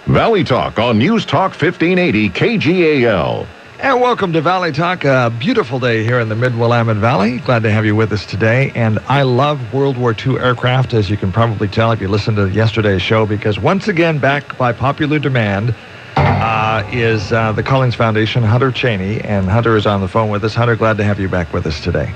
Valley Talk on News Talk 1580 KGAL. And welcome to Valley Talk. A beautiful day here in the Mid-Willamette Valley. Glad to have you with us today. And I love World War II aircraft, as you can probably tell if you listened to yesterday's show, because once again, back by popular demand, is the Collings Foundation, Hunter Cheney. And Hunter is on the phone with us. Hunter, glad to have you back with us today.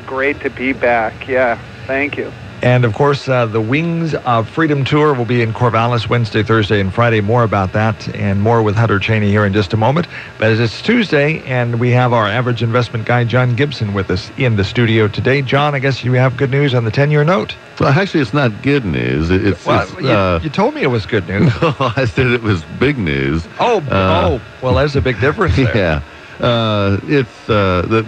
Great to be back. Yeah, thank you. And, of course, the Wings of Freedom Tour will be in Corvallis Wednesday, Thursday, and Friday. More about that and more with Hunter Cheney here in just a moment. But it's Tuesday, and we have our average investment guy, John Gibson, with us in the studio today. John, I guess you have good news on the 10-year note. Well, actually, it's not good news. You told me it was good news. No, I said it was big news. Well, there's a big difference there. Yeah.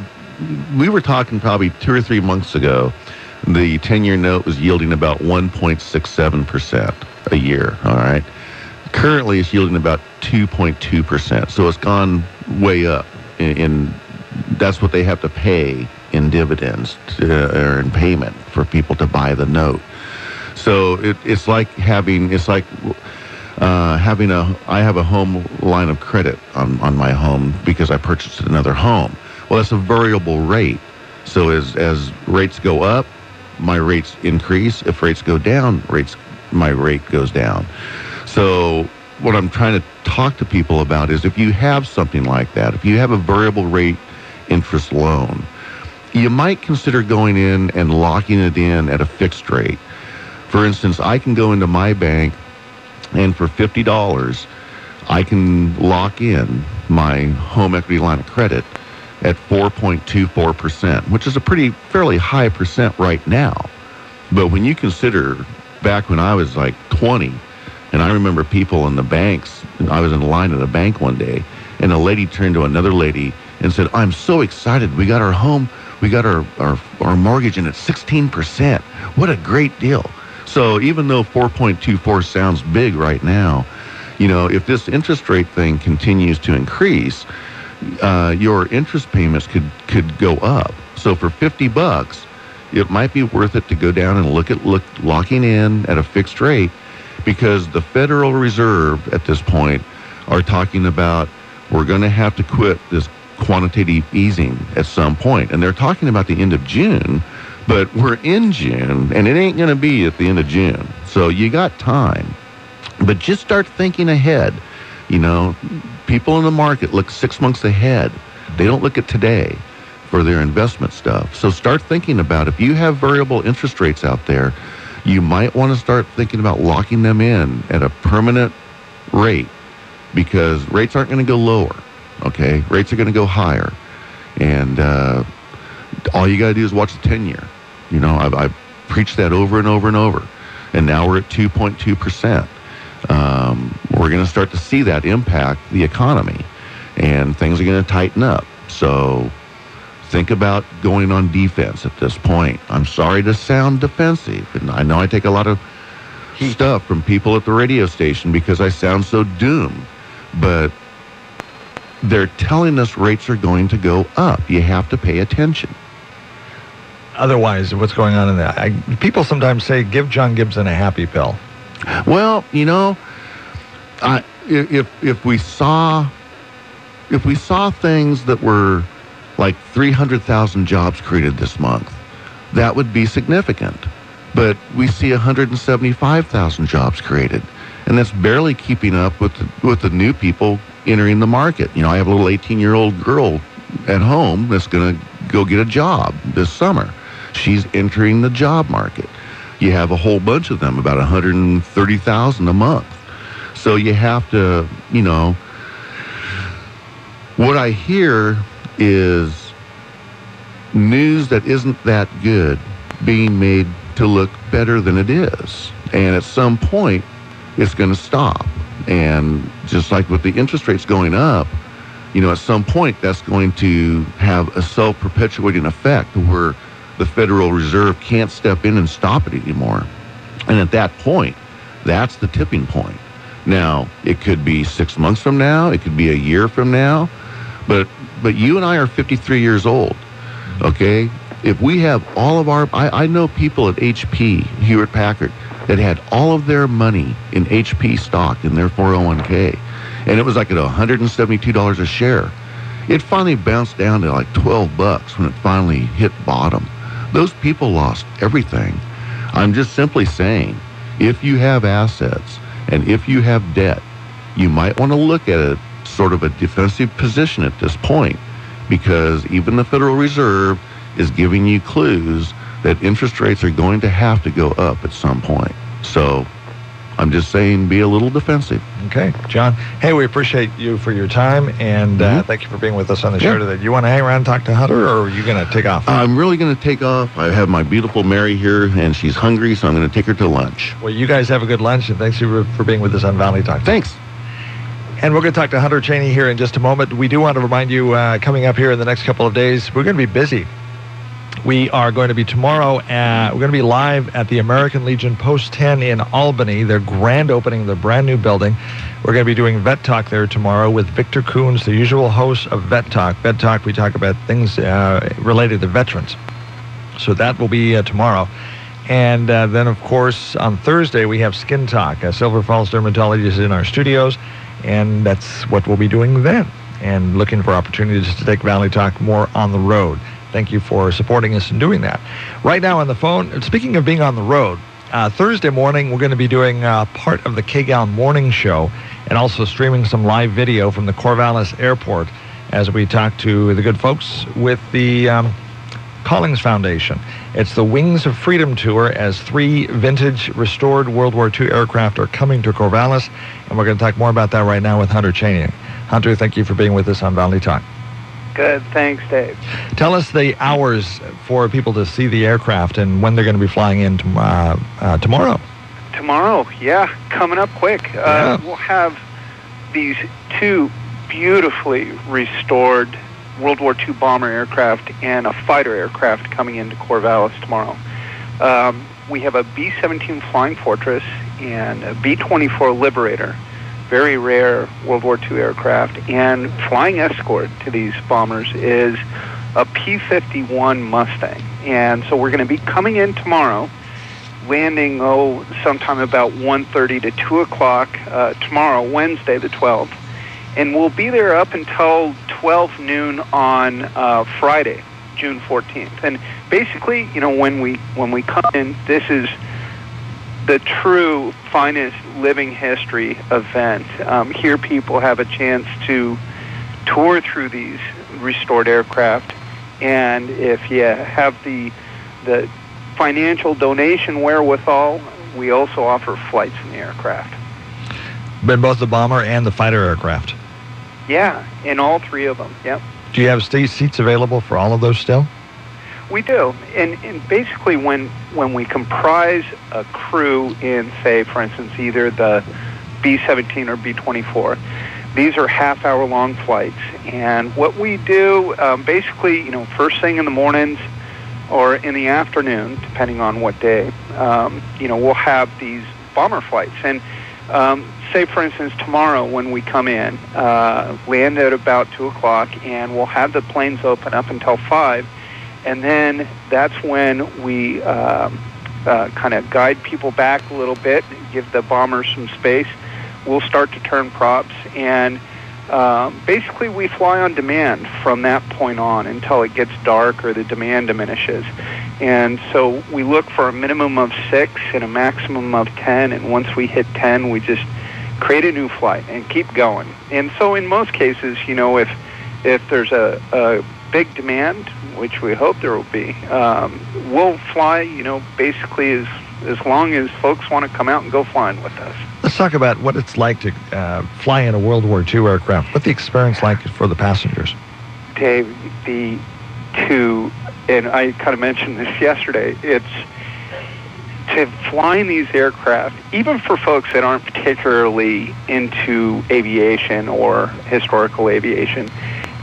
We were talking probably 2 or 3 months ago. The 10-year note was yielding about 1.67% a year, all right? Currently, it's yielding about 2.2%, so it's gone way up. That's what they have to pay in dividends or in payment for people to buy the note. So it's like having I have a home line of credit on my home because I purchased another home. Well, that's a variable rate. So as rates go up, my rates increase. If rates go down, my rate goes down. So what I'm trying to talk to people about is if you have something like that, if you have a variable rate interest loan, you might consider going in and locking it in at a fixed rate. For instance, I can go into my bank and for $50, I can lock in my home equity line of credit at 4.24%, which is a fairly high percent right now. But when you consider back when I was like 20, and I remember people in the banks, I was in line at a bank one day, and a lady turned to another lady and said, "I'm so excited. We got our home, we got our mortgage in at 16%. What a great deal." So even though 4.24 sounds big right now, if this interest rate thing continues to increase, your interest payments could go up. So for $50, it might be worth it to go down and look locking in at a fixed rate, because the Federal Reserve at this point are talking about we're going to have to quit this quantitative easing at some point. And they're talking about the end of June, but we're in June, and it ain't going to be at the end of June. So you got time. But just start thinking ahead. People in the market look 6 months ahead. They don't look at today for their investment stuff. So start thinking about if you have variable interest rates out there, you might want to start thinking about locking them in at a permanent rate, because rates aren't going to go lower, okay? Rates are going to go higher. And all you got to do is watch the 10-year. I've preached that over and over and over. And now we're at 2.2%. We're going to start to see that impact the economy, and things are going to tighten up. So think about going on defense at this point. I'm sorry to sound defensive, and I know I take a lot of stuff from people at the radio station because I sound so doomed, but they're telling us rates are going to go up. You have to pay attention. Otherwise, what's going on in that? People sometimes say, give John Gibson a happy pill. Well, if we saw things that were like 300,000 jobs created this month, that would be significant. But we see 175,000 jobs created, and that's barely keeping up with the new people entering the market. I have a little 18-year-old girl at home that's going to go get a job this summer. She's entering the job market. You have a whole bunch of them, about 130,000 a month. So you have to, what I hear is news that isn't that good being made to look better than it is. And at some point, it's going to stop. And just like with the interest rates going up, at some point, that's going to have a self-perpetuating effect where the Federal Reserve can't step in and stop it anymore. And at that point, that's the tipping point. Now, it could be 6 months from now, it could be a year from now, but you and I are 53 years old, okay? If we have all of our, I know people at HP, Hewlett Packard, that had all of their money in HP stock in their 401k, and it was like at $172 a share. It finally bounced down to like $12 when it finally hit bottom. Those people lost everything. I'm just simply saying, if you have assets and if you have debt, you might want to look at it sort of a defensive position at this point, because even the Federal Reserve is giving you clues that interest rates are going to have to go up at some point. So I'm just saying, be a little defensive. Okay, John. Hey, we appreciate you for your time, and thank you for being with us on the show today. Do you want to hang around and talk to Hunter, or are you going to take off? I'm really going to take off. I have my beautiful Mary here, and she's hungry, so I'm going to take her to lunch. Well, you guys have a good lunch, and thanks for being with us on Valley Talk. Thanks. And we're going to talk to Hunter Cheney here in just a moment. We do want to remind you, coming up here in the next couple of days, we're going to be busy. We are going to be tomorrow, we're going to be live at the American Legion Post 10 in Albany, their grand opening of the brand new building. We're going to be doing Vet Talk there tomorrow with Victor Coons, the usual host of Vet Talk. Vet Talk, we talk about things related to veterans. So that will be tomorrow. And then, of course, on Thursday, we have Skin Talk. Silver Falls Dermatology is in our studios, and that's what we'll be doing then, and looking for opportunities to take Valley Talk more on the road. Thank you for supporting us in doing that. Right now on the phone, speaking of being on the road, Thursday morning we're going to be doing part of the KGAL morning show and also streaming some live video from the Corvallis Airport as we talk to the good folks with the Collings Foundation. It's the Wings of Freedom Tour, as 3 vintage restored World War II aircraft are coming to Corvallis, and we're going to talk more about that right now with Hunter Cheney. Hunter, thank you for being with us on Valley Talk. Good. Thanks, Dave. Tell us the hours for people to see the aircraft and when they're going to be flying in tomorrow. Tomorrow, yeah, coming up quick. We'll have these 2 beautifully restored World War II bomber aircraft and a fighter aircraft coming into Corvallis tomorrow. We have a B-17 Flying Fortress and a B-24 Liberator, very rare World War II aircraft, and flying escort to these bombers is a P-51 Mustang. And so we're going to be coming in tomorrow, landing sometime about 1:30 to 2 o'clock tomorrow, Wednesday the 12th, and we'll be there up until 12 noon on Friday, June 14th. And basically, when we come in, this is the true finest living history event. Here people have a chance to tour through these restored aircraft, and if you have the financial donation wherewithal, we also offer flights in the aircraft. But both the bomber and the fighter aircraft? Yeah, in all 3 of them, yep. Do you have seats available for all of those still? We do, and basically when we comprise a crew in, say, for instance, either the B-17 or B-24, these are half-hour-long flights, and what we do, basically, first thing in the mornings or in the afternoon, depending on what day, we'll have these bomber flights, and say, for instance, tomorrow when we come in, land at about 2 o'clock, and we'll have the planes open up until 5, and then that's when we kind of guide people back a little bit, give the bombers some space. We'll start to turn props, and basically we fly on demand from that point on until it gets dark or the demand diminishes. And so we look for a minimum of 6 and a maximum of 10, and once we hit 10, we just create a new flight and keep going. And so in most cases, if there's a big demand, which we hope there will be, we'll fly, basically as long as folks want to come out and go flying with us. Let's talk about what it's like to fly in a World War II aircraft. What's the experience like for the passengers? Dave, and I kind of mentioned this yesterday, it's to flying these aircraft, even for folks that aren't particularly into aviation or historical aviation,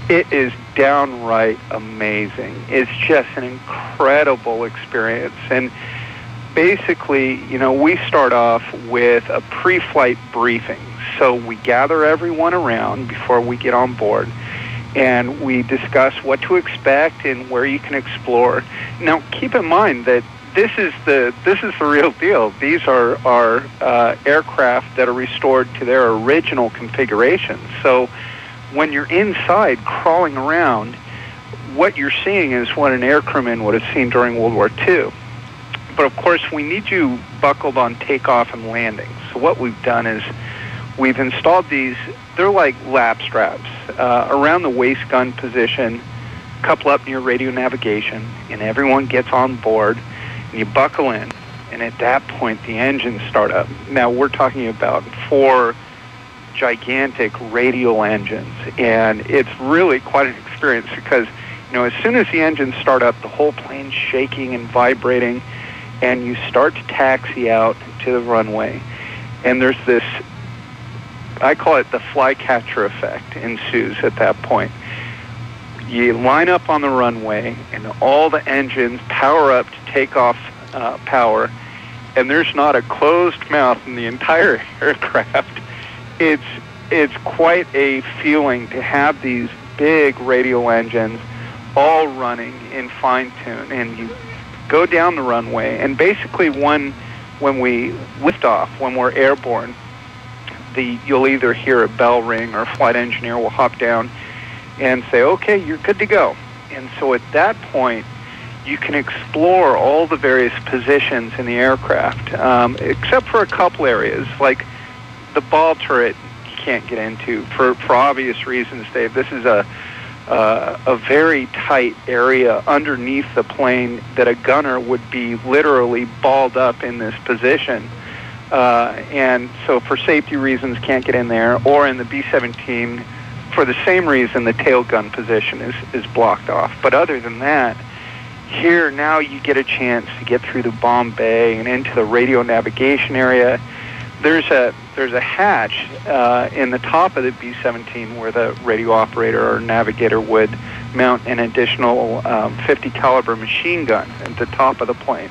it is downright amazing. It's just an incredible experience. And basically, we start off with a pre-flight briefing. So we gather everyone around before we get on board, and we discuss what to expect and where you can explore. Now, keep in mind that this is the real deal. These are aircraft that are restored to their original configuration. So when you're inside crawling around, what you're seeing is what an air crewman would have seen during World War II. But of course, we need you buckled on takeoff and landing. So what we've done is we've installed these. They're like lap straps around the waist gun position, couple up near radio navigation, and everyone gets on board, and you buckle in. And at that point, the engines start up. Now, we're talking about 4 gigantic radial engines, and it's really quite an experience because, as soon as the engines start up, the whole plane's shaking and vibrating, and you start to taxi out to the runway. And there's this, I call it the flycatcher effect, ensues at that point. You line up on the runway, and all the engines power up to take off power, and there's not a closed mouth in the entire aircraft. It's quite a feeling to have these big radial engines all running in fine tune, and you go down the runway, and basically when we lift off, when we're airborne, you'll either hear a bell ring or a flight engineer will hop down and say, okay, you're good to go. And so at that point, you can explore all the various positions in the aircraft, except for a couple areas, like the ball turret you can't get into for obvious reasons, Dave. This is a very tight area underneath the plane that a gunner would be literally balled up in this position. And so for safety reasons, can't get in there, or in the B-17, for the same reason, the tail gun position is blocked off. But other than that, here now you get a chance to get through the bomb bay and into the radio navigation area. There's a hatch in the top of the B-17 where the radio operator or navigator would mount an additional 50 caliber machine gun at the top of the plane.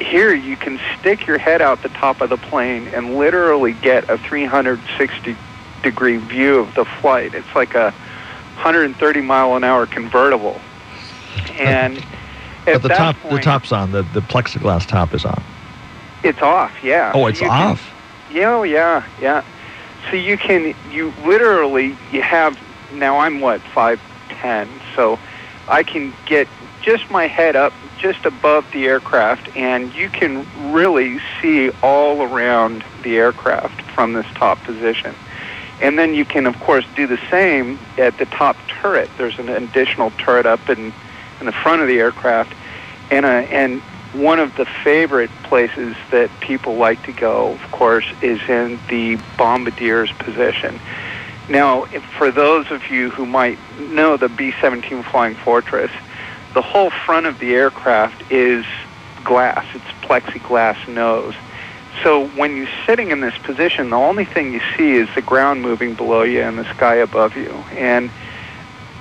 Here you can stick your head out the top of the plane and literally get a 360-degree view of the flight. It's like a 130-mile-an-hour convertible. And but the top's on. The plexiglass top is on. It's off, yeah. Oh, it's off? Yeah. So you have, now I'm 5'10", so I can get just my head up just above the aircraft, and you can really see all around the aircraft from this top position. And then you can, of course, do the same at the top turret. There's an additional turret up in the front of the aircraft, and one of the favorite places that people like to go, of course, is in the bombardier's position. Now, for those of you who might know the B-17 Flying Fortress, the whole front of the aircraft is glass. It's plexiglass nose. So when you're sitting in this position, the only thing you see is the ground moving below you and the sky above you. And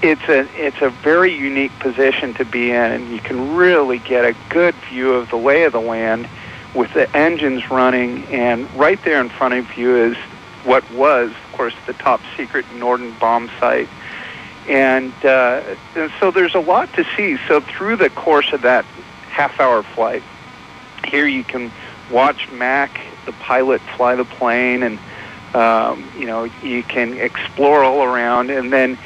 it's a very unique position to be in, and you can really get a good view of the lay of the land with the engines running, and right there in front of you is what was, of course, the top secret Norden bomb site. And so there's a lot to see. So through the course of that half-hour flight, here you can watch Mac, the pilot, fly the plane, and you can explore all around. And then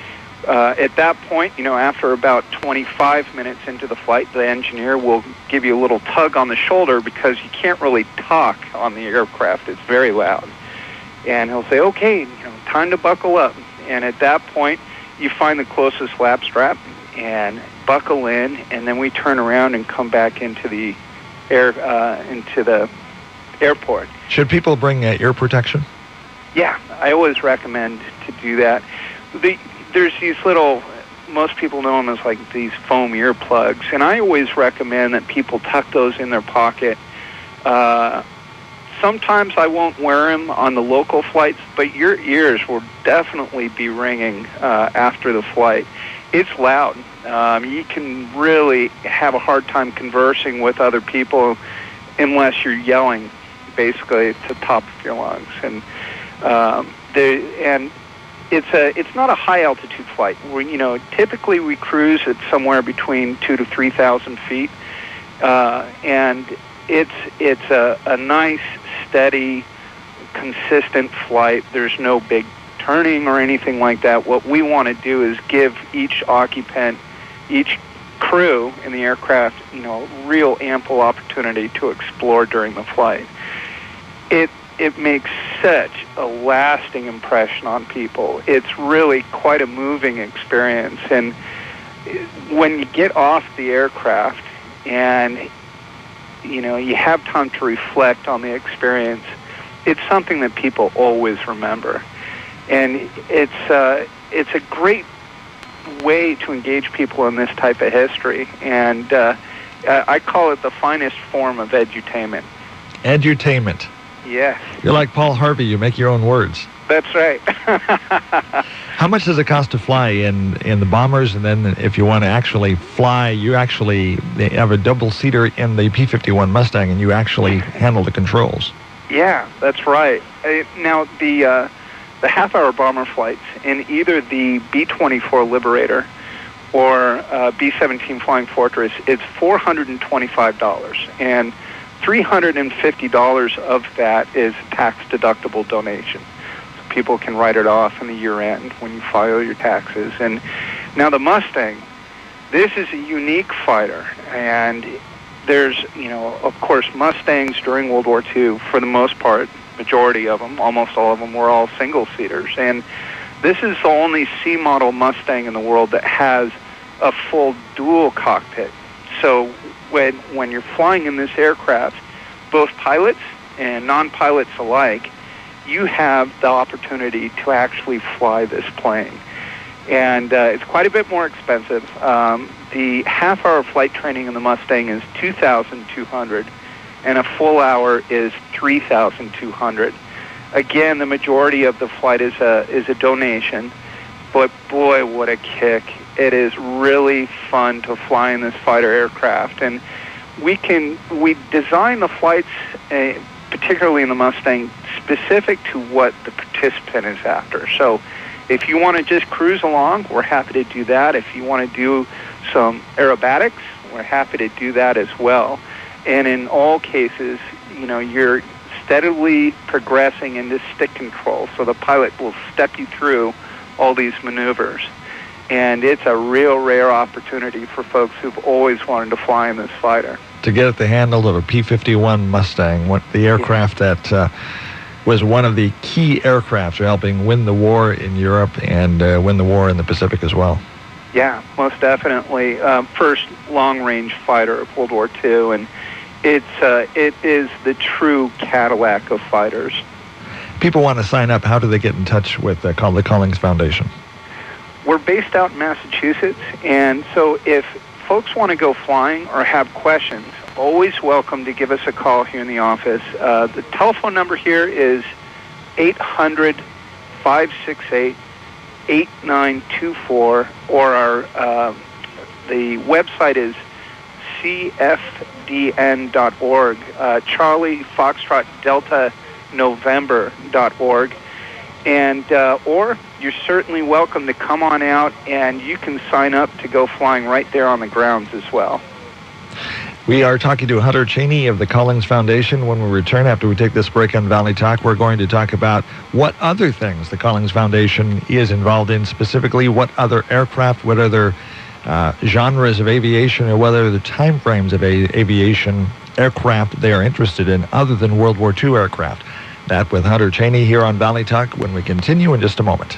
at that point, after about 25 minutes into the flight, the engineer will give you a little tug on the shoulder because you can't really talk on the aircraft. It's very loud. And he'll say, okay, time to buckle up. And at that point, you find the closest lap strap and buckle in, and then we turn around and come back into the airport. Should people bring ear protection? Yeah, I always recommend to do that. There's these little, most people know them as like these foam earplugs, and I always recommend that people tuck those in their pocket. Sometimes I won't wear them on the local flights, but your ears will definitely be ringing after the flight. It's loud. You can really have a hard time conversing with other people unless you're yelling, basically, at the top of your lungs. And it's not a high altitude flight. Typically we cruise at somewhere between 2,000 to 3,000 feet. And it's a nice, steady, consistent flight. There's no big turning or anything like that. What we want to do is give each occupant, each crew in the aircraft, real ample opportunity to explore during the flight. It makes such a lasting impression on people. It's really quite a moving experience. And when you get off the aircraft and you have time to reflect on the experience, it's something that people always remember. And it's a great way to engage people in this type of history. And I call it the finest form of edutainment. Edutainment. Yes. You're like Paul Harvey. You make your own words. That's right. How much does it cost to fly in the bombers? And then if you want to actually fly, they have a double-seater in the P-51 Mustang, and you actually handle the controls. Yeah, that's right. Now, the half-hour bomber flights in either the B-24 Liberator or B-17 Flying Fortress is $425, and $350 of that is tax-deductible donation. So people can write it off in the year-end when you file your taxes. And now the Mustang, this is a unique fighter, and there's, of course, Mustangs during World War II, for the most part, majority of them, almost all of them, were all single-seaters. And this is the only C-model Mustang in the world that has a full dual cockpit. So when you're flying in this aircraft, both pilots and non-pilots alike, you have the opportunity to actually fly this plane. And it's quite a bit more expensive. The half-hour flight training in the Mustang is $2,200, and a full hour is $3,200. Again, the majority of the flight is a donation, but boy, what a kick. It is really fun to fly in this fighter aircraft, and we design the flights, particularly in the Mustang, specific to what the participant is after. So if you want to just cruise along, we're happy to do that. If you want to do some aerobatics, we're happy to do that as well. And in all cases, you're steadily progressing into stick control, so the pilot will step you through all these maneuvers. And it's a real rare opportunity for folks who've always wanted to fly in this fighter. To get at the handle of a P-51 Mustang, the aircraft that was one of the key aircraft for helping win the war in Europe and win the war in the Pacific as well. Yeah, most definitely. First long-range fighter of World War II, and it is the true Cadillac of fighters. People want to sign up. How do they get in touch with the Collings Foundation? We're based out in Massachusetts, and so if folks want to go flying or have questions, always welcome to give us a call here in the office. The telephone number here is 800-568-8924, or the website is cfdn.org, Charlie Foxtrot Delta November.org. And or you're certainly welcome to come on out, and you can sign up to go flying right there on the grounds as well. We are talking to Hunter Cheney of the Collings Foundation. When we return after we take this break on Valley Talk, we're going to talk about what other things the Collings Foundation is involved in, specifically what other aircraft, what other genres of aviation, or whether the time frames of aviation aircraft they are interested in other than World War II aircraft. That with Hunter Cheney here on Valley Talk when we continue in just a moment.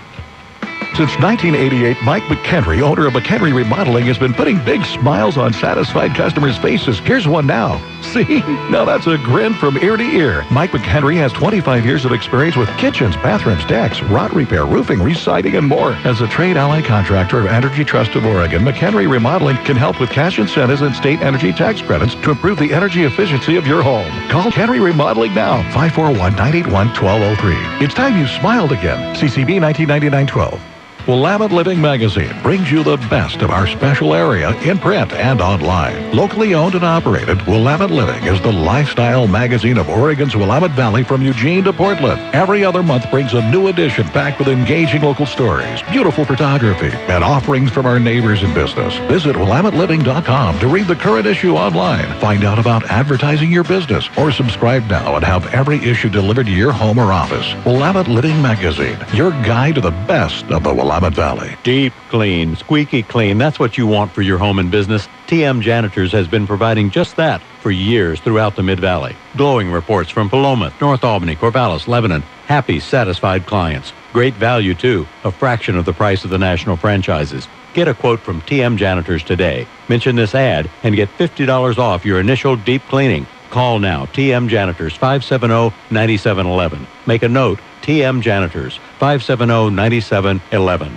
Since 1988, Mike McHenry, owner of McHenry Remodeling, has been putting big smiles on satisfied customers' faces. Here's one now. See? Now that's a grin from ear to ear. Mike McHenry has 25 years of experience with kitchens, bathrooms, decks, rot repair, roofing, residing, and more. As a trade ally contractor of Energy Trust of Oregon, McHenry Remodeling can help with cash incentives and state energy tax credits to improve the energy efficiency of your home. Call Henry Remodeling now, 541-981-1203. It's time you smiled again. CCB 1999-12. Willamette Living Magazine brings you the best of our special area in print and online. Locally owned and operated, Willamette Living is the lifestyle magazine of Oregon's Willamette Valley from Eugene to Portland. Every other month brings a new edition packed with engaging local stories, beautiful photography, and offerings from our neighbors in business. Visit WillametteLiving.com to read the current issue online, find out about advertising your business, or subscribe now and have every issue delivered to your home or office. Willamette Living Magazine, your guide to the best of the Willamette Valley. Deep clean, squeaky clean, that's what you want for your home and business. TM Janitors has been providing just that for years throughout the Mid-Valley. Glowing reports from Paloma, North Albany, Corvallis, Lebanon. Happy, satisfied clients. Great value, too. A fraction of the price of the national franchises. Get a quote from TM Janitors today. Mention this ad and get $50 off your initial deep cleaning. Call now. TM Janitors, 570-9711. Make a note. TM Janitors, 570-9711.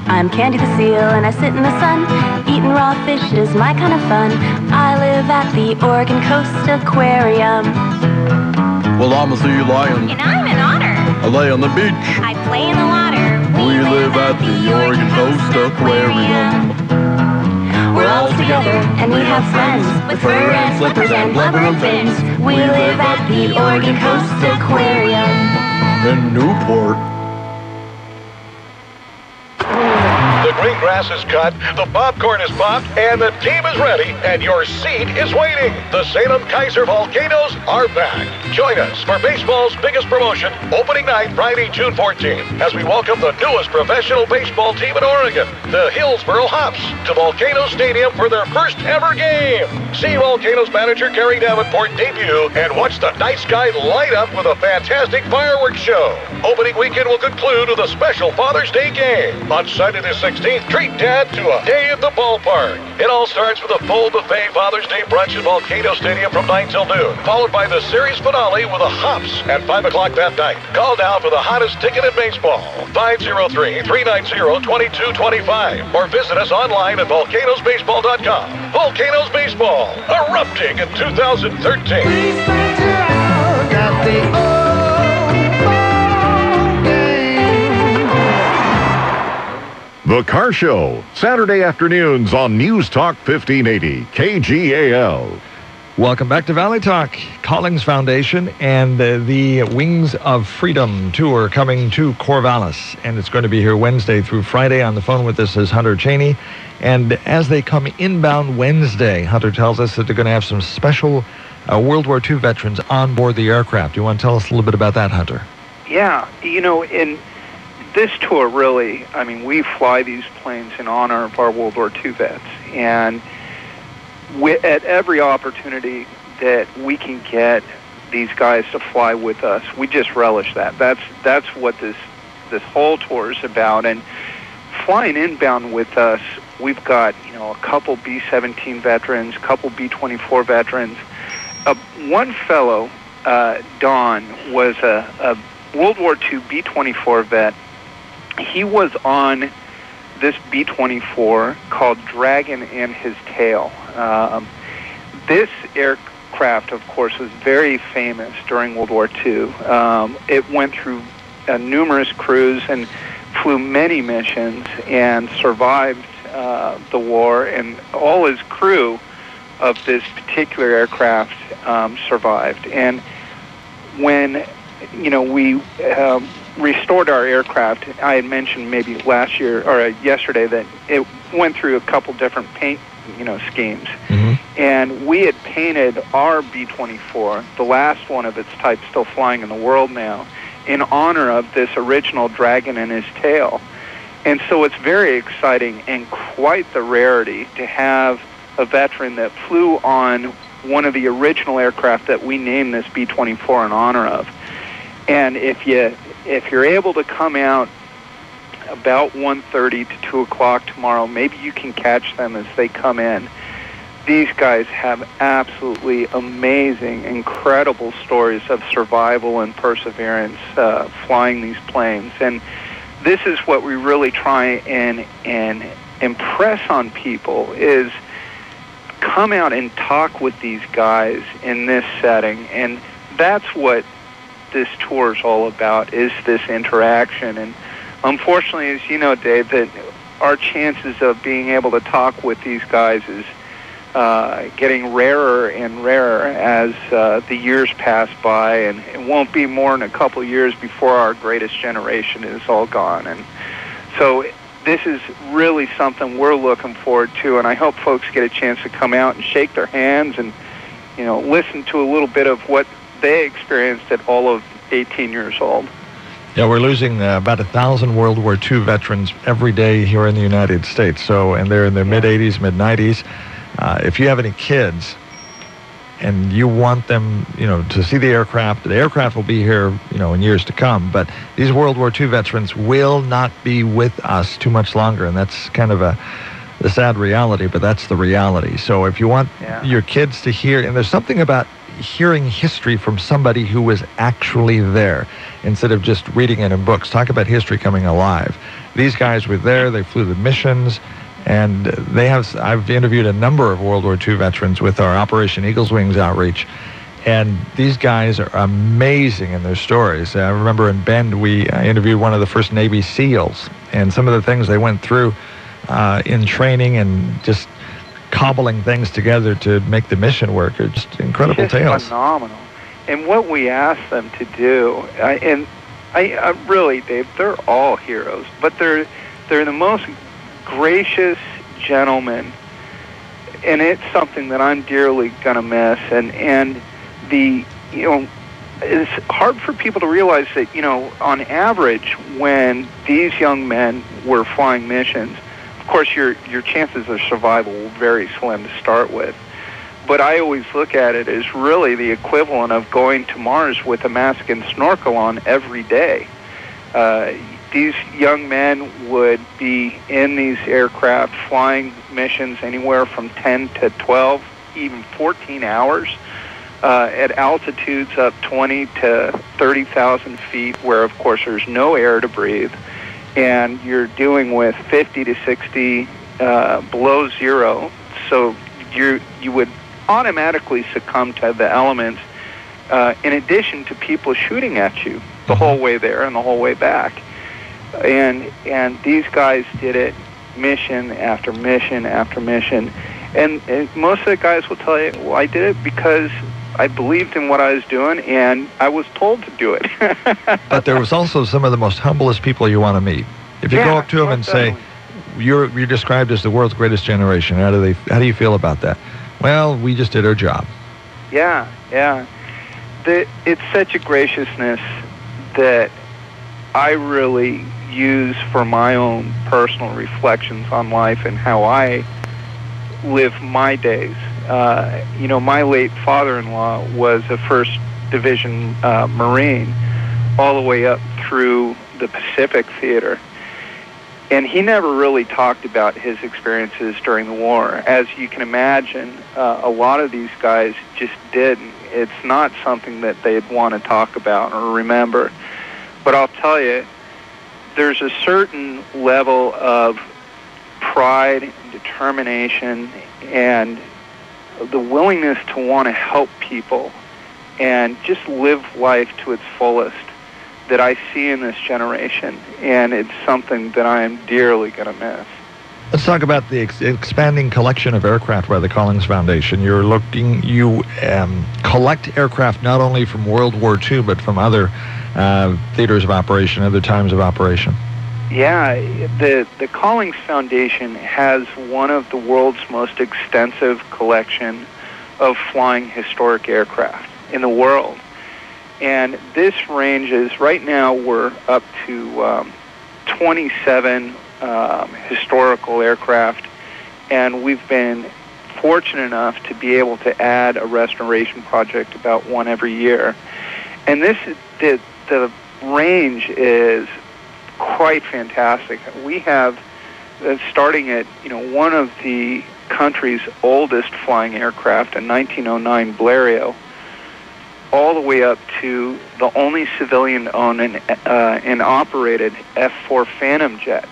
I'm Candy the Seal and I sit in the sun. Eating raw fish is my kind of fun. I live at the Oregon Coast Aquarium. Well, I'm a sea lion. And I'm an otter. I lay on the beach. I play in the water. We live at the Oregon Coast Aquarium. We're all together and we have friends with fur and flippers and blubber and fins. We live at the Oregon Coast Aquarium. In Newport. The green grass is cut, the popcorn is popped, and the team is ready, and your seat is waiting. The Salem Kaiser Volcanoes are back. Join us for baseball's biggest promotion, opening night Friday, June 14th, as we welcome the newest professional baseball team in Oregon, the Hillsboro Hops, to Volcano Stadium for their first ever game. See Volcanoes manager Gary Davenport debut and watch the night sky light up with a fantastic fireworks show. Opening weekend will conclude with a special Father's Day game. On Sunday the 16th, treat Dad to a day at the ballpark. It all starts with a full buffet Father's Day brunch at Volcano Stadium from 9 till noon, followed by the series finale with the Hops at 5 o'clock that night. Call now for the hottest ticket in baseball, 503-390-2225, or visit us online at volcanosbaseball.com. Volcanoes Baseball, erupting in 2013. The Car Show, Saturday afternoons on News Talk 1580, KGAL. Welcome back to Valley Talk. Collings Foundation and the Wings of Freedom Tour coming to Corvallis. And it's going to be here Wednesday through Friday. On the phone with us is Hunter Cheney. And as they come inbound Wednesday, Hunter tells us that they're going to have some special World War II veterans on board the aircraft. Do you want to tell us a little bit about that, Hunter? Yeah, in this tour, really, I mean, we fly these planes in honor of our World War II vets. And at every opportunity that we can get these guys to fly with us, we just relish that. That's what this whole tour is about. And flying inbound with us, we've got a couple B-17 veterans, a couple B-24 veterans. One fellow, Don, was a World War II B-24 vet. He was on this B-24 called Dragon and His Tail. This aircraft, of course, was very famous during World War II. It went through numerous crews and flew many missions and survived the war, and all his crew of this particular aircraft survived. And when we restored our aircraft, I had mentioned maybe last year or yesterday that it went through a couple different paint schemes. Mm-hmm. And we had painted our B-24, the last one of its type still flying in the world now, in honor of this original Dragon and His Tail. And so it's very exciting and quite the rarity to have a veteran that flew on one of the original aircraft that we named this B-24 in honor of. And if you're able to come out about 1:30 to 2 o'clock tomorrow, maybe you can catch them as they come in. These guys have absolutely amazing, incredible stories of survival and perseverance flying these planes. And this is what we really try and impress on people is come out and talk with these guys in this setting. And that's what this tour is all about, is this interaction and unfortunately, as you know, Dave, that our chances of being able to talk with these guys is getting rarer and rarer as the years pass by, and it won't be more than a couple of years before our greatest generation is all gone. And so this is really something we're looking forward to, and I hope folks get a chance to come out and shake their hands and, listen to a little bit of what they experienced at all of 18 years old. Yeah, we're losing about 1,000 World War II veterans every day here in the United States. So, and they're in their mid-80s, mid-90s. If you have any kids and you want them, to see the aircraft will be here, in years to come. But these World War II veterans will not be with us too much longer, and that's kind of the sad reality, but that's the reality. So if you want your kids to hear, and there's something about hearing history from somebody who was actually there instead of just reading it in books. Talk about history coming alive. These guys were there, they flew the missions, and I've interviewed a number of World War II veterans with our Operation Eagle's Wings outreach, and these guys are amazing in their stories. I remember in Bend, we interviewed one of the first Navy SEALs, and some of the things they went through in training and just cobbling things together to make the mission work are just incredible tales. Phenomenal. And what we ask them to do, I really, Dave, they're all heroes, but they're the most gracious gentlemen, and it's something that I'm dearly gonna miss. And it's hard for people to realize that on average, when these young men were flying missions, of course your chances of survival were very slim to start with. But I always look at it as really the equivalent of going to Mars with a mask and snorkel on every day. These young men would be in these aircraft flying missions anywhere from 10 to 12, even 14 hours at altitudes up 20 to 30,000 feet where, of course, there's no air to breathe. And you're dealing with 50 to 60 below zero. So you would automatically succumb to the elements in addition to people shooting at you the whole way there and the whole way back. And these guys did it mission after mission after mission. And most of the guys will tell you, well, I did it because I believed in what I was doing and I was told to do it. But there was also some of the most humblest people you want to meet. If you go up to them and say, you're described as the world's greatest generation, how do you feel about that? Well, we just did our job. Yeah. It's such a graciousness that I really use for my own personal reflections on life and how I live my days. My late father-in-law was a 1st Division Marine all the way up through the Pacific Theater. And he never really talked about his experiences during the war. As you can imagine, a lot of these guys just didn't. It's not something that they'd want to talk about or remember. But I'll tell you, there's a certain level of pride and determination and the willingness to want to help people and just live life to its fullest that I see in this generation, and it's something that I am dearly going to miss. Let's talk about the expanding collection of aircraft by the Collings Foundation. You collect aircraft not only from World War II, but from other theaters of operation, other times of operation. Yeah, the Collings Foundation has one of the world's most extensive collection of flying historic aircraft in the world. And this ranges, right now we're up to 27 historical aircraft, and we've been fortunate enough to be able to add a restoration project about one every year. And this the range is quite fantastic. We have, starting at one of the country's oldest flying aircraft, a 1909 Blériot, all the way up to the only civilian-owned and operated F-4 Phantom jet.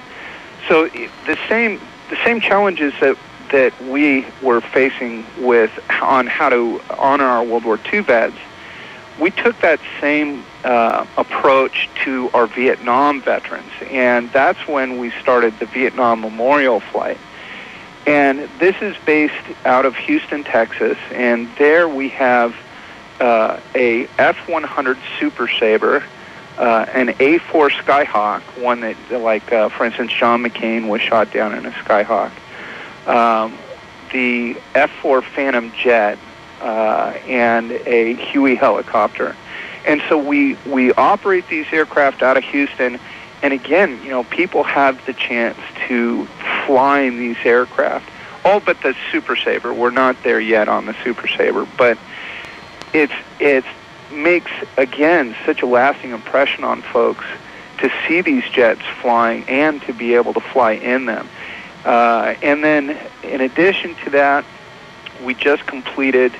So the same challenges that we were facing on how to honor our World War II vets, we took that same approach to our Vietnam veterans, and that's when we started the Vietnam Memorial Flight. And this is based out of Houston, Texas, and there we have a F-100 Super Sabre, an A-4 Skyhawk, one that, like, for instance, John McCain was shot down in a Skyhawk, the F-4 Phantom Jet, and a Huey helicopter. And so we operate these aircraft out of Houston, and again, people have the chance to fly in these aircraft. All but the Super Sabre. We're not there yet on the Super Sabre, but it makes, again, such a lasting impression on folks to see these jets flying and to be able to fly in them. And then, in addition to that, we just completed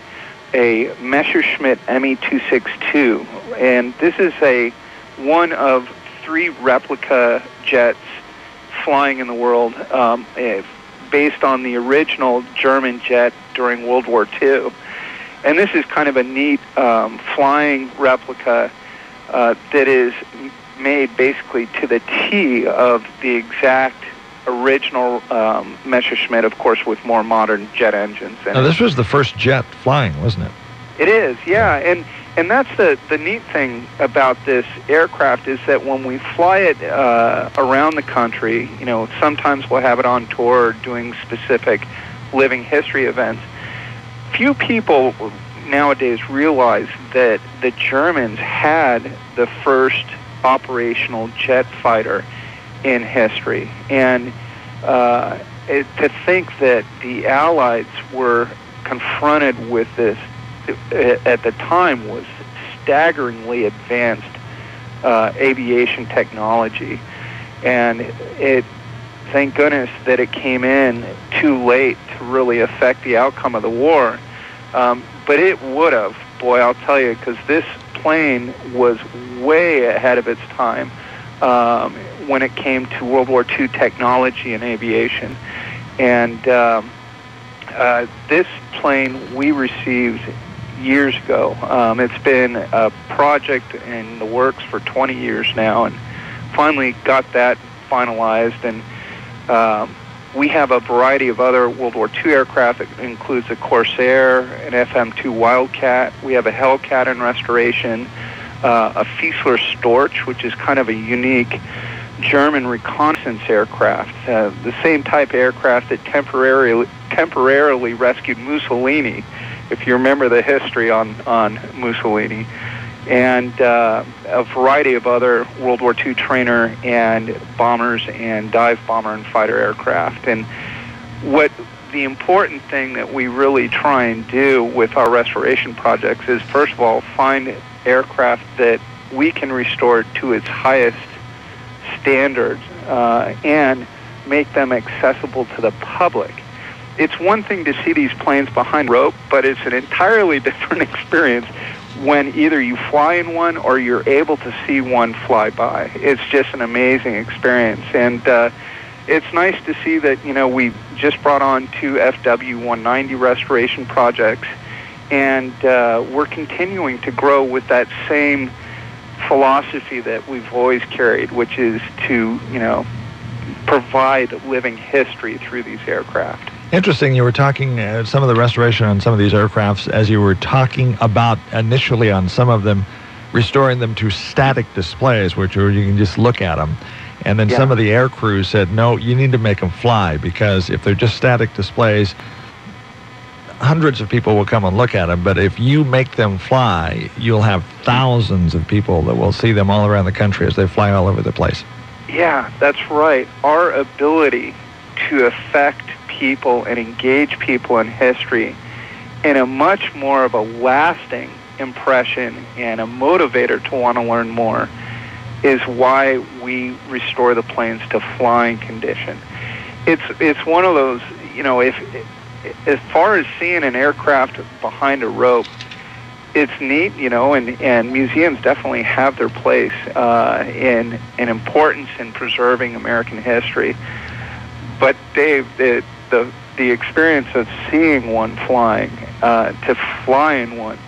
a Messerschmitt Me-262, and this is one of 3 replica jets flying in the world, based on the original German jet during World War II. And this is kind of a neat flying replica that is made basically to the T of the exact original Messerschmitt, of course, with more modern jet engines. Now, this was the first jet flying, wasn't it? It is, yeah. And that's the neat thing about this aircraft is that when we fly it around the country, sometimes we'll have it on tour or doing specific living history events. Few people nowadays realize that the Germans had the first operational jet fighter in history. And to think that the Allies were confronted with this at the time was staggeringly advanced aviation technology. And thank goodness that it came in too late to really affect the outcome of the war. But it would have, boy, I'll tell you, because this plane was way ahead of its time when it came to World War II technology and aviation. And this plane we received years ago. It's been a project in the works for 20 years now, and finally got that finalized. And we have a variety of other World War II aircraft. It includes a Corsair, an FM-2 Wildcat. We have a Hellcat in restoration, a Fiesler Storch, which is kind of a unique German reconnaissance aircraft, the same type of aircraft that temporarily rescued Mussolini, if you remember the history on Mussolini, and a variety of other World War II trainer and bombers and dive bomber and fighter aircraft. And what the important thing that we really try and do with our restoration projects is, first of all, find aircraft that we can restore to its highest standards and make them accessible to the public. It's one thing to see these planes behind rope, but it's an entirely different experience when either you fly in one or you're able to see one fly by. It's just an amazing experience. And it's nice to see that, we just brought on 2 FW-190 restoration projects, and we're continuing to grow with that same philosophy that we've always carried, which is to, provide living history through these aircraft. Interesting, you were talking some of the restoration on some of these aircrafts, as you were talking about initially on some of them, restoring them to static displays, which you can just look at them. And then some of the air crews said, no, you need to make them fly, because if they're just static displays, hundreds of people will come and look at them, but if you make them fly, you'll have thousands of people that will see them all around the country as they fly all over the place. Yeah, that's right. Our ability to affect people and engage people in history in a much more of a lasting impression and a motivator to want to learn more is why we restore the planes to flying condition. It's one of those, if as far as seeing an aircraft behind a rope, it's neat, and museums definitely have their place in importance in preserving American history. But Dave, the experience of seeing one flying, to fly in one,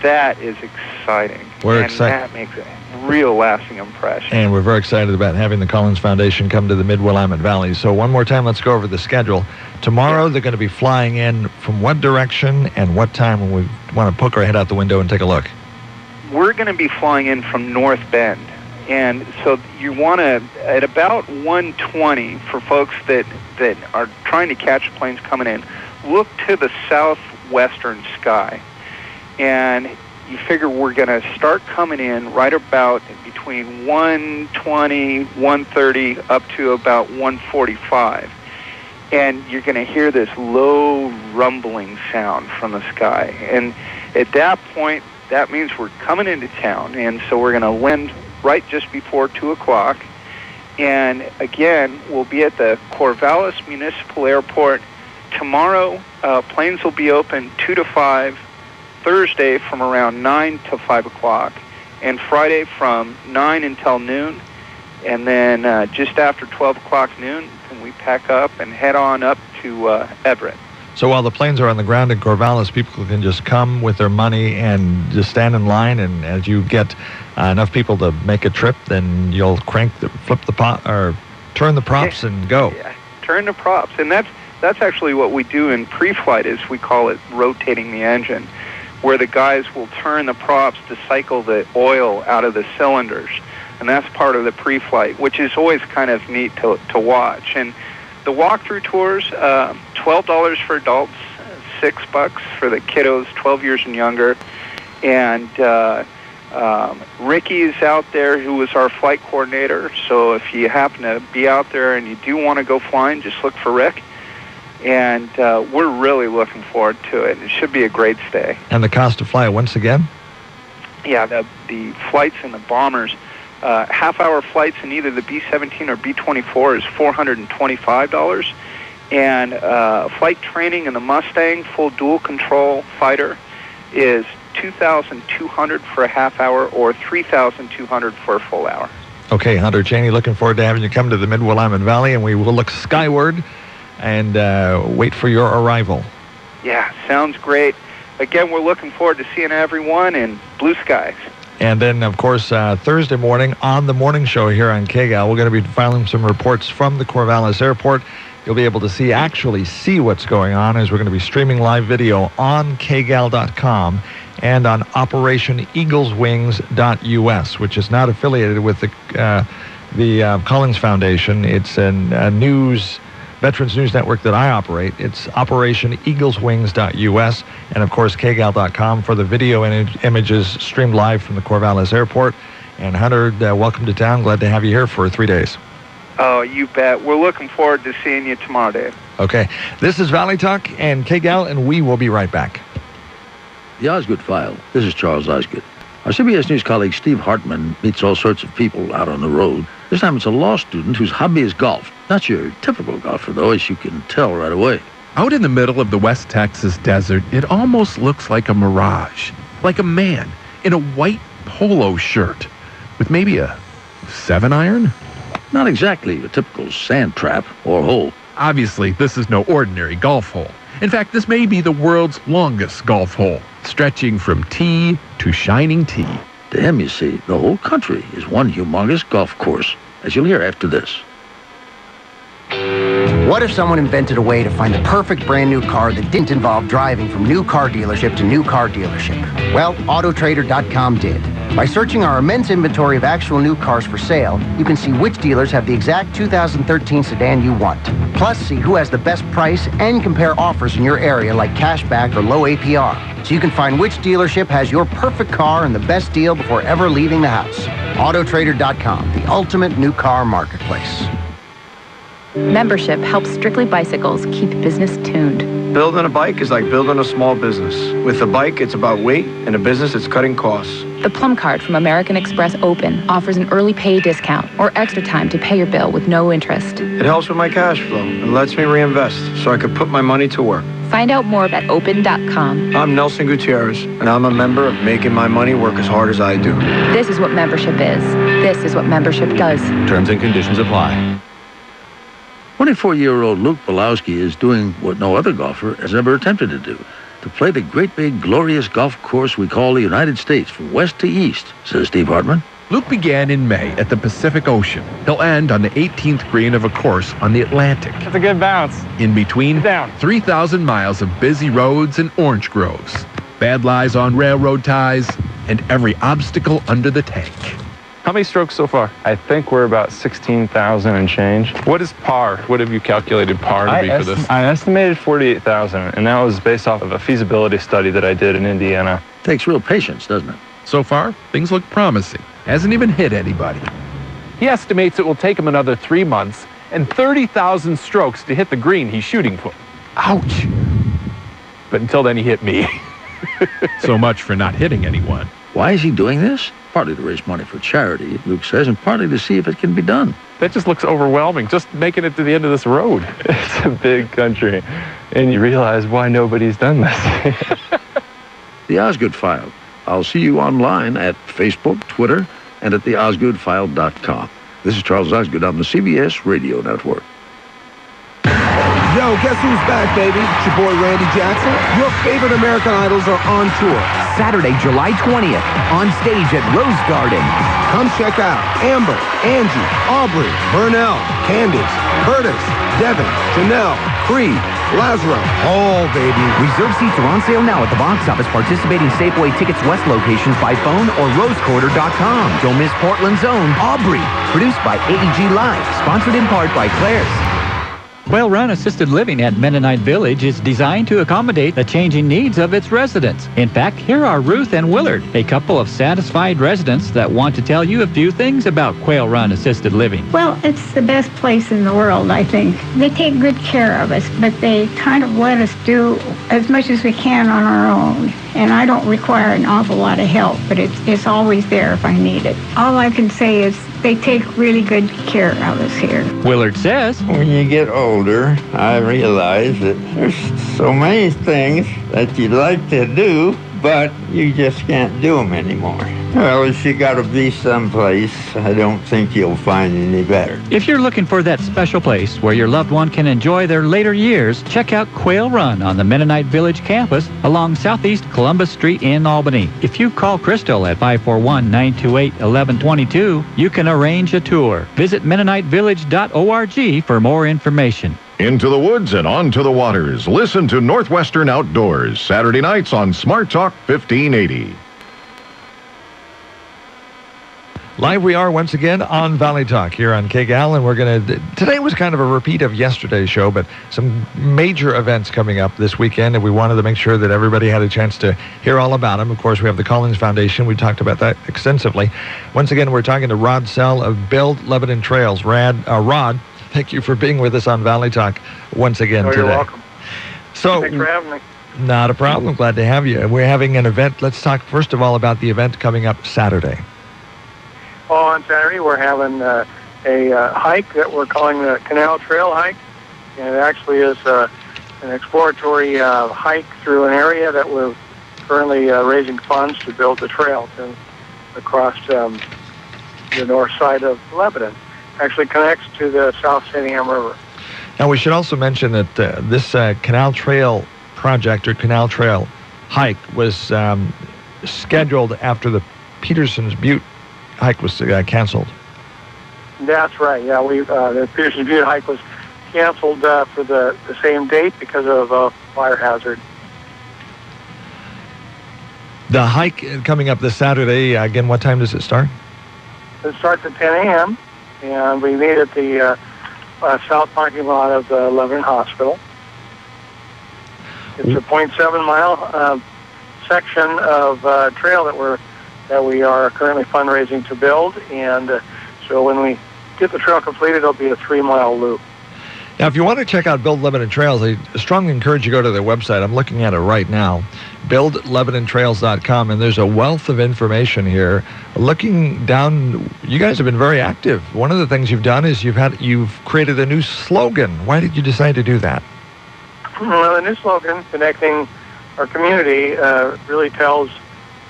that is exciting. We're and excited. that makes a real lasting impression. And we're very excited about having the Collings Foundation come to the Mid-Willamette Valley. So one more time, let's go over the schedule. Tomorrow, they're going to be flying in from what direction and what time when we want to poke our head out the window and take a look? We're going to be flying in from North Bend. And so you want to, at about 1:20, for folks that are trying to catch planes coming in, look to the southwestern sky. And you figure we're going to start coming in right about between 1:20, 1:30, up to about 1:45. And you're going to hear this low rumbling sound from the sky. And at that point, that means we're coming into town. And so we're going to land right just before 2 o'clock. And again, we'll be at the Corvallis Municipal Airport. Tomorrow, planes will be open 2 to 5. Thursday from around 9 to 5 o'clock. And Friday from 9 until noon. And then just after 12 o'clock noon, then we pack up and head on up to Everett. So while the planes are on the ground in Corvallis, people can just come with their money and just stand in line, and as you get enough people to make a trip, then you'll turn the props and go. Yeah, turn the props. And that's actually what we do in pre-flight, is we call it rotating the engine, where the guys will turn the props to cycle the oil out of the cylinders. And that's part of the pre-flight, which is always kind of neat to watch. And the walkthrough tours, $12 for adults, $6 for the kiddos 12 years and younger. And Ricky's out there, who is our flight coordinator. So if you happen to be out there and you do want to go flying, just look for Rick. And we're really looking forward to it. It should be a great stay. And the cost to fly once again? Yeah, the flights in the bombers, half-hour flights in either the B-17 or B-24 is $425. And flight training in the Mustang full dual control fighter is $2,200 for a half hour or $3,200 for a full hour. Okay, Hunter Cheney, looking forward to having you come to the Mid-Willamette Valley, and we will look skyward and wait for your arrival. Yeah, sounds great. Again, we're looking forward to seeing everyone in blue skies. And then, of course, Thursday morning on the morning show here on KGAL, we're going to be filing some reports from the Corvallis Airport. You'll be able to actually see what's going on, as we're going to be streaming live video on KGAL.com and on OperationEaglesWings.us, which is not affiliated with the Collings Foundation. It's a Veterans News Network that I operate. It's OperationEaglesWings.us, and of course KGAL.com for the video and images streamed live from the Corvallis Airport. And Hunter, welcome to town. Glad to have you here for 3 days. Oh, you bet. We're looking forward to seeing you tomorrow, Dave. Okay. This is Valley Talk and KGAL, and we will be right back. The Osgood File. This is Charles Osgood. Our CBS News colleague Steve Hartman meets all sorts of people out on the road. This time it's a law student whose hobby is golf. Not your typical golfer, though, as you can tell right away. Out in the middle of the West Texas desert, it almost looks like a mirage. Like a man in a white polo shirt with maybe a 7-iron? Not exactly a typical sand trap or hole. Obviously, this is no ordinary golf hole. In fact, this may be the world's longest golf hole, stretching from tee to shining tee. To him, you see, the whole country is one humongous golf course, as you'll hear after this. What if someone invented a way to find the perfect brand new car that didn't involve driving from new car dealership to new car dealership? Well, Autotrader.com did. By searching our immense inventory of actual new cars for sale, you can see which dealers have the exact 2013 sedan you want. Plus, see who has the best price and compare offers in your area like cashback or low APR. So you can find which dealership has your perfect car and the best deal before ever leaving the house. Autotrader.com, the ultimate new car marketplace. Membership helps Strictly Bicycles keep business tuned. Building a bike is like building a small business. With a bike, it's about weight, and a business, it's cutting costs. The Plum Card from American Express Open offers an early pay discount or extra time to pay your bill with no interest. It helps with my cash flow and lets me reinvest so I can put my money to work. Find out more at open.com. I'm Nelson Gutierrez, and I'm a member of Making My Money Work as Hard as I Do. This is what membership is. This is what membership does. Terms and conditions apply. 24-year-old Luke Belowski is doing what no other golfer has ever attempted to do. to play the great big glorious golf course we call the United States from west to east, says Steve Hartman. Luke began in May at the Pacific Ocean. He'll end on the 18th green of a course on the Atlantic. That's a good bounce. In between, Down. 3,000 miles of busy roads and orange groves, bad lies on railroad ties, and every obstacle under the tank. How many strokes so far? I think we're about 16,000 and change. What is par? What have you calculated par to be for this? I estimated 48,000, and that was based off of a feasibility study that I did in Indiana. Takes real patience, doesn't it? So far, things look promising. Hasn't even hit anybody. He estimates it will take him another 3 months and 30,000 strokes to hit the green he's shooting for. Ouch! But until then, he hit me. So much for not hitting anyone. Why is he doing this? Partly to raise money for charity, Luke says, and partly to see if it can be done. That just looks overwhelming, just making it to the end of this road. It's a big country, and you realize why nobody's done this. The Osgood File. I'll see you online at Facebook, Twitter, and at theosgoodfile.com. This is Charles Osgood on the CBS Radio Network. Yo, guess who's back, baby? It's your boy, Randy Jackson. Your favorite American Idols are on tour. Saturday, July 20th, on stage at Rose Garden. Come check out Amber, Angie, Aubrey, Burnell, Candace, Curtis, Devin, Janelle, Creed, Lazaro. Oh, baby. Reserve seats are on sale now at the box office participating Safeway Tickets West locations by phone or rosequarter.com. Don't miss Portland's own Aubrey. Produced by AEG Live. Sponsored in part by Claire's. Quail Run Assisted Living at Mennonite Village is designed to accommodate the changing needs of its residents. In fact, here are Ruth and Willard, a couple of satisfied residents that want to tell you a few things about Quail Run Assisted Living. Well, it's the best place in the world, I think. They take good care of us, but they kind of let us do as much as we can on our own. And I don't require an awful lot of help, but it's always there if I need it. All I can say is they take really good care of us here. Willard says, when you get older, I realize that there's so many things that you'd like to do, but you just can't do them anymore. Well, if you got to be someplace, I don't think you'll find any better. If you're looking for that special place where your loved one can enjoy their later years, check out Quail Run on the Mennonite Village campus along Southeast Columbus Street in Albany. If you call Crystal at 541-928-1122, you can arrange a tour. Visit MennoniteVillage.org for more information. Into the woods and onto the waters. Listen to Northwestern Outdoors, Saturday nights on Smart Talk 1580. Live we are once again on Valley Talk here on KGAL, and we're going to... Today was kind of a repeat of yesterday's show, but some major events coming up this weekend, and we wanted to make sure that everybody had a chance to hear all about them. Of course, we have the Collings Foundation. We talked about that extensively. Once again, we're talking to Rod Sell of Build Lebanon Trails. Rod, thank you for being with us on Valley Talk once again today. You're welcome. So, thanks for having me. Not a problem. Glad to have you. We're having an event. Let's talk first of all about the event coming up Saturday. Well, on Saturday, we're having a hike that we're calling the Canal Trail Hike. And it actually is an exploratory hike through an area that we're currently raising funds to build the trail across the north side of Lebanon. Actually connects to the South St. Anne River. Now, we should also mention that this Canal Trail project or Canal Trail hike was scheduled after the Peterson's Butte hike was canceled. That's right. Yeah, the Peterson's Butte hike was canceled for the same date because of a fire hazard. The hike coming up this Saturday, again, what time does it start? It starts at 10 a.m., and we meet at the south parking lot of the Lebanon Hospital. It's a 0.7-mile section of trail that we are currently fundraising to build, and so when we get the trail completed, it'll be a 3-mile loop. Now, if you want to check out Build Lebanon Trails, I strongly encourage you to go to their website. I'm looking at it right now, buildlebanontrails.com, and there's a wealth of information here. Looking down, you guys have been very active. One of the things you've done is you've created a new slogan. Why did you decide to do that? Well, the new slogan, Connecting Our Community, really tells,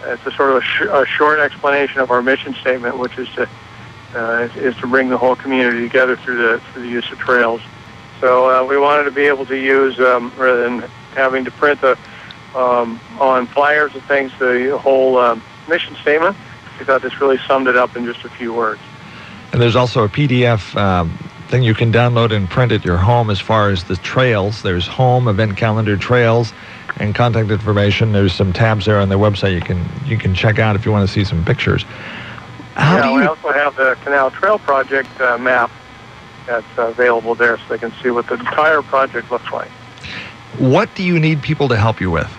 it's a sort of a short explanation of our mission statement, which is to bring the whole community together through the use of trails. So we wanted to be able to use, rather than having to print the on flyers and things, the whole mission statement. We thought this really summed it up in just a few words. And there's also a PDF thing you can download and print at your home as far as the trails. There's home, event calendar, trails, and contact information. There's some tabs there on their website you can check out if you want to see some pictures. We also have the Canal Trail Project map that's available there, so they can see what the entire project looks like. What do you need people to help you with?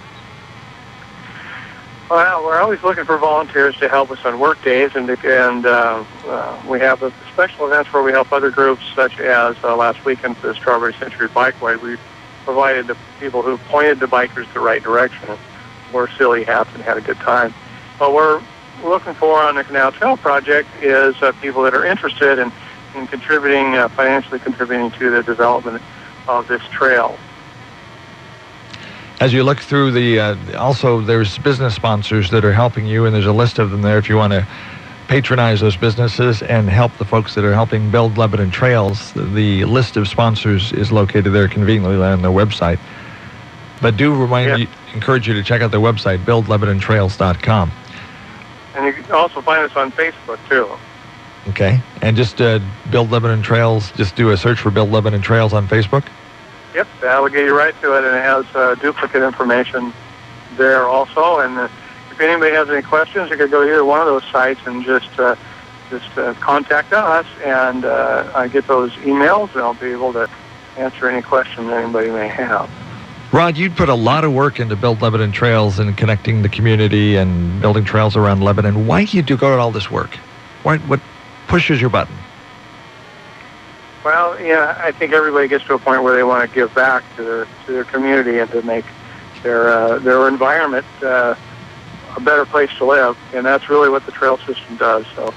Well, we're always looking for volunteers to help us on work days, and we have special events where we help other groups, such as last weekend for the Strawberry Century Bikeway. We provided the people who pointed the bikers the right direction, wore silly hats, and had a good time. What we're looking for on the Canal Trail Project is people that are interested in contributing, financially contributing to the development of this trail. As you look through also there's business sponsors that are helping you, and there's a list of them there if you want to patronize those businesses and help the folks that are helping build Lebanon Trails. The list of sponsors is located there conveniently on their website. But do encourage you to check out their website, buildlebanontrails.com. And you can also find us on Facebook, too. Okay. And just Build Lebanon Trails, just do a search for Build Lebanon Trails on Facebook? Yep, that'll get you right to it, and it has duplicate information there also. And if anybody has any questions, you could go to either one of those sites and just contact us, and I get those emails, and I'll be able to answer any questions anybody may have. Rod, you'd put a lot of work into Build Lebanon Trails and connecting the community and building trails around Lebanon. Why do you go to all this work? What pushes your button? Well, yeah, I think everybody gets to a point where they want to give back to their community and to make their environment a better place to live, and that's really what the trail system does. So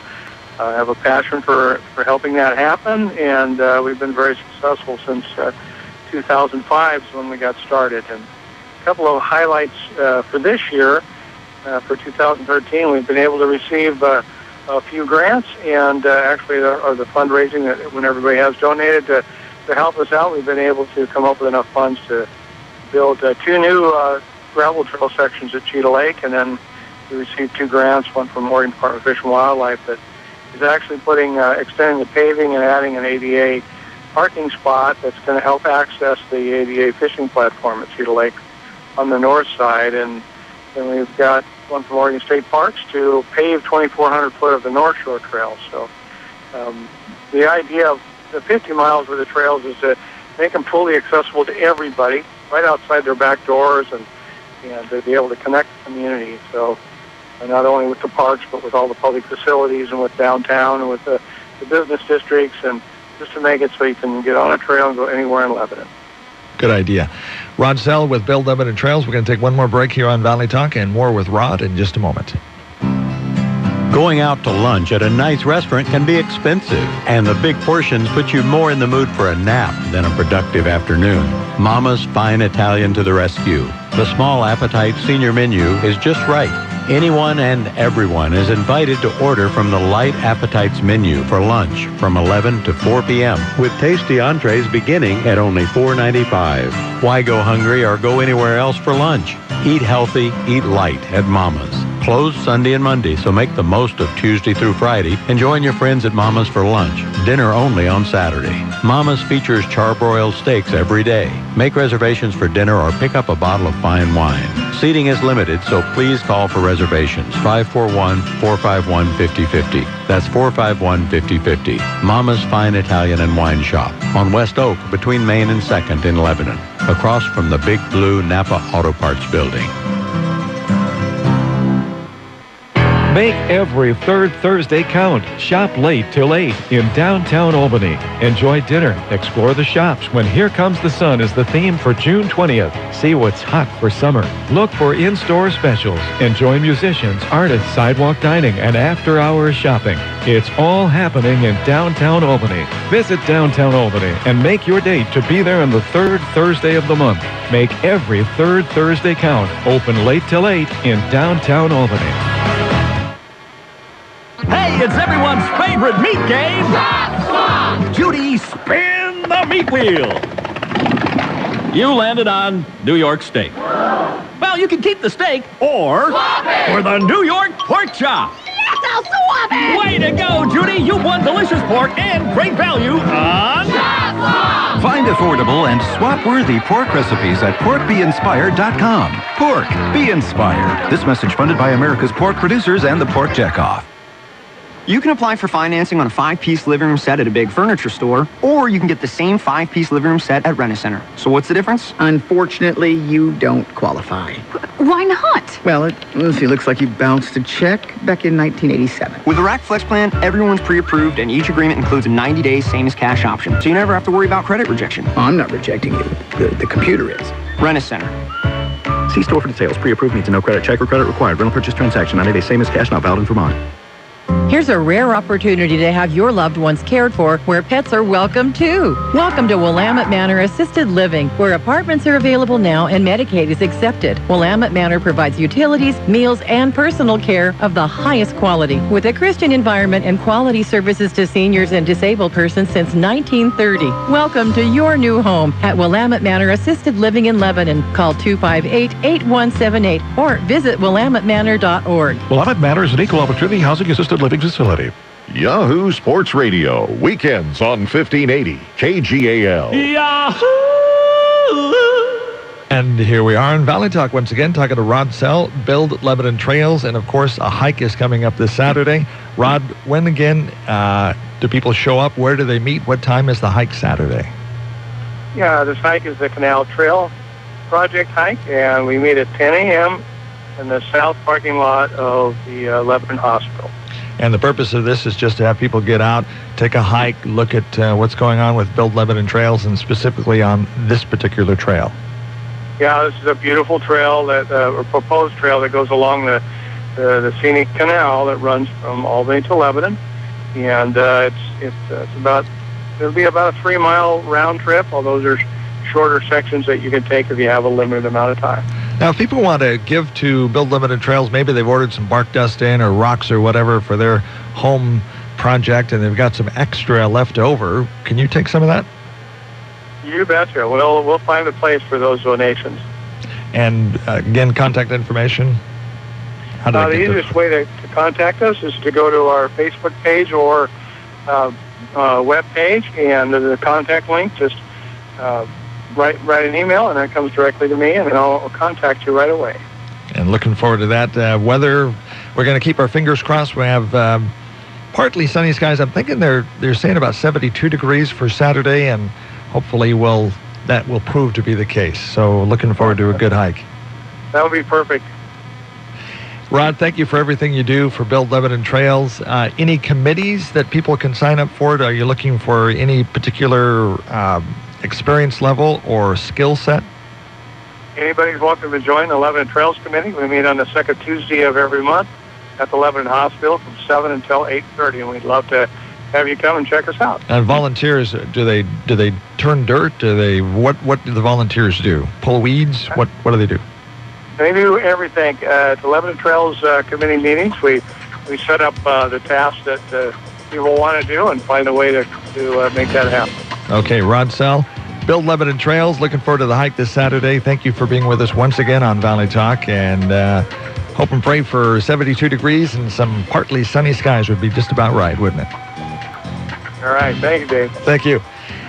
I have a passion for helping that happen, and we've been very successful since 2005 is when we got started. And a couple of highlights for this year, for 2013, we've been able to receive a few grants, and actually the fundraising that when everybody has donated to help us out, we've been able to come up with enough funds to build 2 new gravel trail sections at Cheetah Lake, and then we received 2 grants, one from Oregon Department of Fish and Wildlife that is actually extending the paving and adding an ADA parking spot that's going to help access the ADA fishing platform at Cheetah Lake on the north side. And then we've got one from Oregon State Parks to pave 2,400 foot of the North Shore Trail. So the idea of the 50 miles of the trails is to make them fully accessible to everybody right outside their back doors, and to be able to connect the community. So not only with the parks, but with all the public facilities and with downtown and with the business districts, and just to make it so you can get on a trail and go anywhere in Lebanon. Good idea. Rod Sell with Build Lebanon Trails. We're going to take one more break here on Valley Talk, and more with Rod in just a moment. Going out to lunch at a nice restaurant can be expensive, and the big portions put you more in the mood for a nap than a productive afternoon. Mama's Fine Italian to the rescue. The small appetite senior menu is just right. Anyone and everyone is invited to order from the Light Appetites menu for lunch from 11 to 4 p.m. with tasty entrees beginning at only $4.95. Why go hungry or go anywhere else for lunch? Eat healthy, eat light at Mama's. Closed Sunday and Monday, so make the most of Tuesday through Friday and join your friends at Mama's for lunch. Dinner only on Saturday. Mama's features charbroiled steaks every day. Make reservations for dinner or pick up a bottle of fine wine. Seating is limited, so please call for reservations. 541-451-5050. That's 451-5050. Mama's Fine Italian and Wine Shop on West Oak between Main and 2nd in Lebanon, across from the Big Blue Napa Auto Parts building. Make every third Thursday count. Shop late till 8 in downtown Albany. Enjoy dinner. Explore the shops when Here Comes the Sun is the theme for June 20th. See what's hot for summer. Look for in-store specials. Enjoy musicians, artists, sidewalk dining, and after-hours shopping. It's all happening in downtown Albany. Visit downtown Albany and make your date to be there on the third Thursday of the month. Make every third Thursday count. Open late till 8 in downtown Albany. Hey, it's everyone's favorite meat game. That's fun! Judy, spin the meat wheel. You landed on New York Steak. Well, Well, you can keep the steak or for the New York pork chop. Yes, I'll swap it! Way to go, Judy! You've won delicious pork and great value on Swap! Find affordable and swap-worthy pork recipes at porkbeinspired.com. Pork, be inspired. This message funded by America's pork producers and the Pork Checkoff. You can apply for financing on a 5-piece living room set at a big furniture store, or you can get the same 5-piece living room set at Rent-A-Center. So what's the difference? Unfortunately, you don't qualify. Why not? Well, it looks like you bounced a check back in 1987. With the Rack Flex plan, everyone's pre-approved, and each agreement includes a 90-day same-as-cash option, so you never have to worry about credit rejection. I'm not rejecting you. The computer is. Rent-A-Center. See store for details. Pre-approved needs a no credit check or credit required. Rental purchase transaction. 90-day same-as-cash not valid in Vermont. Here's a rare opportunity to have your loved ones cared for where pets are welcome too. Welcome to Willamette Manor Assisted Living, where apartments are available now and Medicaid is accepted. Willamette Manor provides utilities, meals, and personal care of the highest quality with a Christian environment and quality services to seniors and disabled persons since 1930. Welcome to your new home at Willamette Manor Assisted Living in Lebanon. Call 258-8178 or visit willamettemanor.org. Willamette Manor is an equal opportunity housing assisted living facility. Yahoo Sports Radio, weekends on 1580 KGAL. Yahoo! And here we are in Valley Talk once again, talking to Rod Sell, Build Lebanon Trails, and of course a hike is coming up this Saturday. Rod, when again do people show up? Where do they meet? What time is the hike Saturday? Yeah, this hike is the Canal Trail Project hike, and we meet at 10 a.m. in the south parking lot of the Lebanon Hospital. And the purpose of this is just to have people get out, take a hike, look at what's going on with Build Lebanon Trails, and specifically on this particular trail. Yeah, this is a beautiful trail, a proposed trail that goes along the scenic canal that runs from Albany to Lebanon, and it'll be about a 3-mile round trip. Although there's shorter sections that you can take if you have a limited amount of time. Now, if people want to give to Build Lebanon Trails, maybe they've ordered some bark dust in or rocks or whatever for their home project, and they've got some extra left over. Can you take some of that? You betcha. We'll find a place for those donations. And again, contact information. How do the easiest way to contact us is to go to our Facebook page or web page, and the contact link, just write an email, and that comes directly to me, and then I'll contact you right away. And looking forward to that. Weather, we're going to keep our fingers crossed. We have partly sunny skies. I'm thinking they're saying about 72 degrees for Saturday, and hopefully that will prove to be the case. So looking forward to a good hike. That would be perfect. Rod, thank you for everything you do for Build Lebanon Trails. Any committees that people can sign up for? Are you looking for any particular experience level or skill set? Anybody's welcome to join the Lebanon Trails Committee. We meet on the second Tuesday of every month at the Lebanon Hospital from 7 until 8:30, and we'd love to have you come and check us out. And volunteers, do they turn dirt? What do the volunteers do? Pull weeds? What do they do? They do everything. At the Lebanon Trails Committee meetings, we set up the tasks that people want to do and find a way to make that happen. Okay, Rod Sell, Build Lebanon Trails. Looking forward to the hike this Saturday. Thank you for being with us once again on Valley Talk, and hope and pray for 72 degrees and some partly sunny skies would be just about right, wouldn't it? All right. Thank you, Dave. Thank you.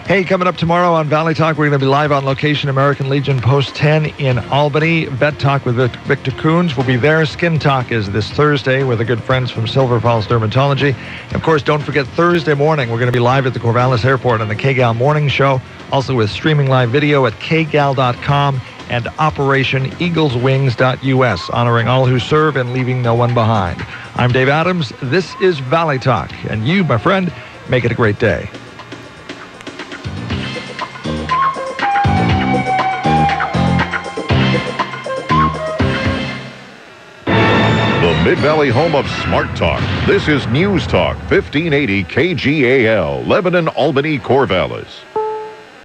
Hey, coming up tomorrow on Valley Talk, we're going to be live on location, American Legion Post 10 in Albany. Vet Talk with Victor Coons will be there. Skin Talk is this Thursday with the good friends from Silver Falls Dermatology. And of course, don't forget Thursday morning, we're going to be live at the Corvallis Airport on the KGAL Morning Show, also with streaming live video at kgal.com and OperationEaglesWings.us, honoring all who serve and leaving no one behind. I'm Dave Adams. This is Valley Talk. And you, my friend, make it a great day. Mid-Valley home of Smart Talk. This is News Talk 1580 KGAL, Lebanon, Albany, Corvallis.